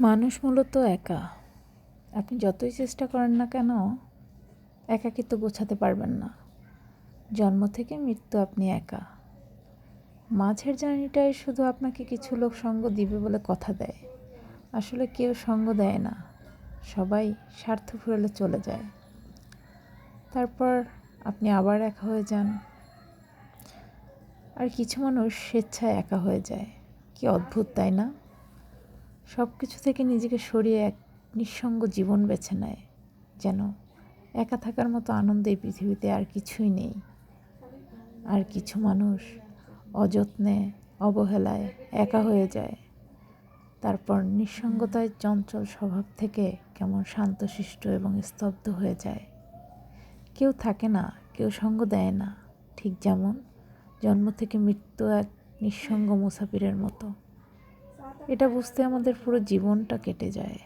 মানুষ মূলত একা। আপনি যতই চেষ্টা করেন না কেন একাকিত্ব গোছাতে পারবেন না। জন্ম থেকে মৃত্যু আপনি একা। মাঝের জার্নিটায় শুধু আপনাকে কিছু লোক সঙ্গ দিবে বলে কথা দেয়। আসলে কেউ সঙ্গ দেয় না, সবাই স্বার্থ ফুরালে চলে যায়। তারপর আপনি আবার একা হয়ে যান। আর কিছু মানুষ স্বেচ্ছায় একা হয়ে যায়। কি অদ্ভুত, তাই না? সব কিছু থেকে নিজেকে সরিয়ে এক নিঃসঙ্গ জীবন বেছে নেয়, যেন একা থাকার মতো আনন্দ এই পৃথিবীতে আর কিছুই নেই। আর কিছু মানুষ অযত্নে, অবহেলায় একা হয়ে যায়। তারপর নিঃসঙ্গতায় চঞ্চল স্বভাব থেকে কেমন শান্তশিষ্ট এবং স্তব্ধ হয়ে যায়। কেউ থাকে না, কেউ সঙ্গ দেয় না, ঠিক যেমন জন্ম থেকে মৃত্যু এক নিঃসঙ্গ মুসাফিরের মতো। এটা বুঝতে আমাদের পুরো জীবনটা কেটে যায়।